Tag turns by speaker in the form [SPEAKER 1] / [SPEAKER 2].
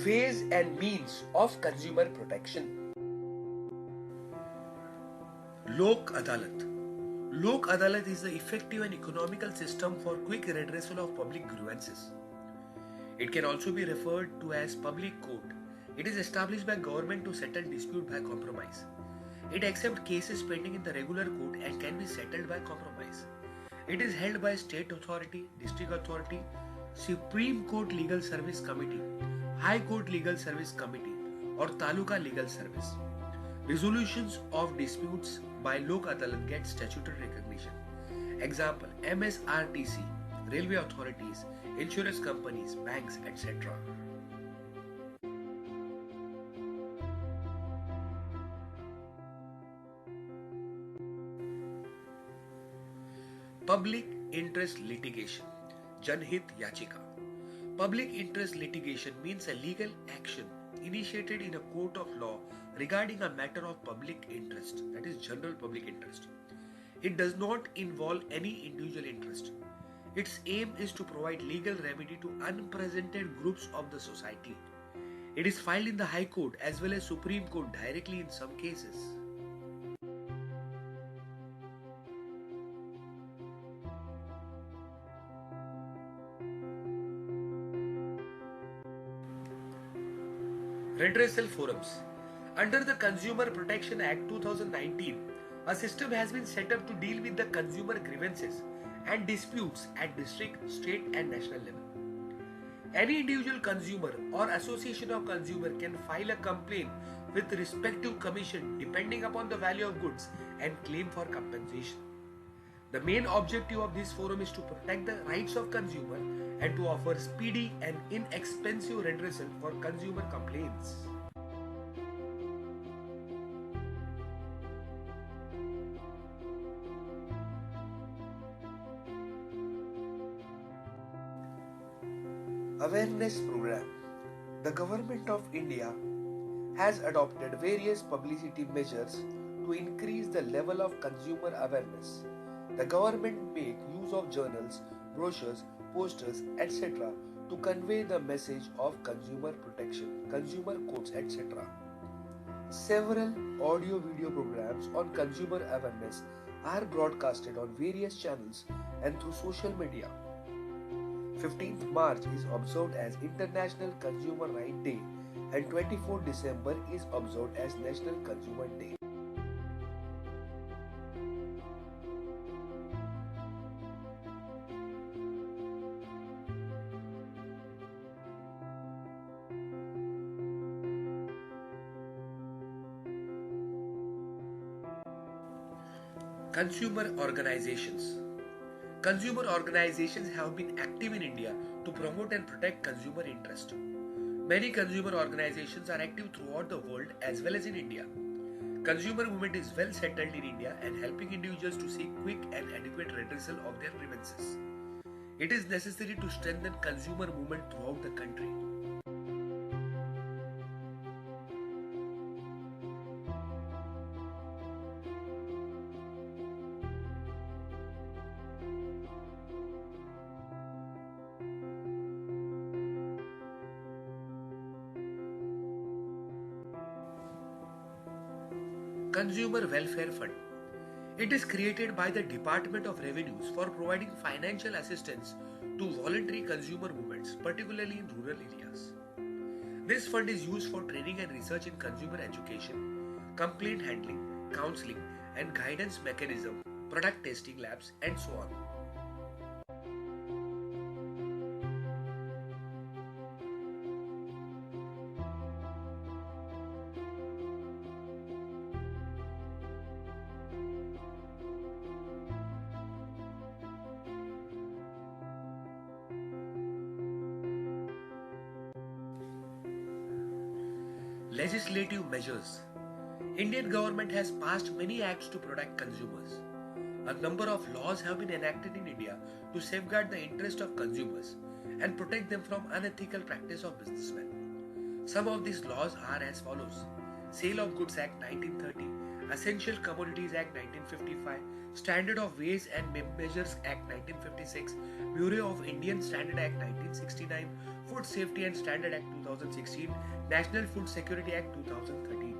[SPEAKER 1] ways and means of consumer protection. Lok Adalat. Lok Adalat is the effective and economical system for quick redressal of public grievances. It can also be referred to as public court. It is established by government to settle dispute by compromise. It accepts cases pending in the regular court and can be settled by compromise. It is held by state authority, district authority, Supreme Court Legal Service Committee, High Court Legal Service Committee, or Taluka Legal Service. Resolutions of disputes by Lok Adalat get statutory recognition. Example: MSRTC, railway authorities, insurance companies, banks, etc. Public interest litigation, Janhit Yachika. Public interest litigation means a legal action initiated in a court of law regarding a matter of public interest, that is general public interest. It does not involve any individual interest. Its aim is to provide legal remedy to unrepresented groups of the society. It is filed in the High Court as well as Supreme Court directly in some cases. Redressal forums. Under the Consumer Protection Act 2019, a system has been set up to deal with the consumer grievances and disputes at district, state and national level. Any individual consumer or association of consumer can file a complaint with respective commission depending upon the value of goods and claim for compensation. The main objective of this forum is to protect the rights of consumer and to offer speedy and inexpensive redressal for consumer complaints. Awareness program. The Government of India has adopted various publicity measures to increase the level of consumer awareness. The government make use of journals, brochures, posters, etc. to convey the message of consumer protection, consumer courts, etc. Several audio-video programs on consumer awareness are broadcasted on various channels and through social media. 15th March is observed as International Consumer Right Day and 24th December is observed as National Consumer Day. Consumer organizations. Consumer organizations have been active in India to promote and protect consumer interest. Many consumer organizations are active throughout the world as well as in India. Consumer movement is well settled in India and helping individuals to seek quick and adequate redressal of their grievances. It is necessary to strengthen consumer movement throughout the country. Consumer Welfare Fund. It is created by the Department of Revenues for providing financial assistance to voluntary consumer movements, particularly in rural areas. This fund is used for training and research in consumer education, complaint handling, counseling and guidance mechanism, product testing labs and so on. Legislative measures. Indian government has passed many acts to protect consumers. A number of laws have been enacted in India to safeguard the interest of consumers and protect them from unethical practice of businessmen. Some of these laws are as follows: Sale of Goods Act 1930, Essential Commodities Act 1955, Standard of Weights and Measures Act 1956, Bureau of Indian Standard Act 1969, Food Safety and Standard Act 2016, National Food Security Act 2013.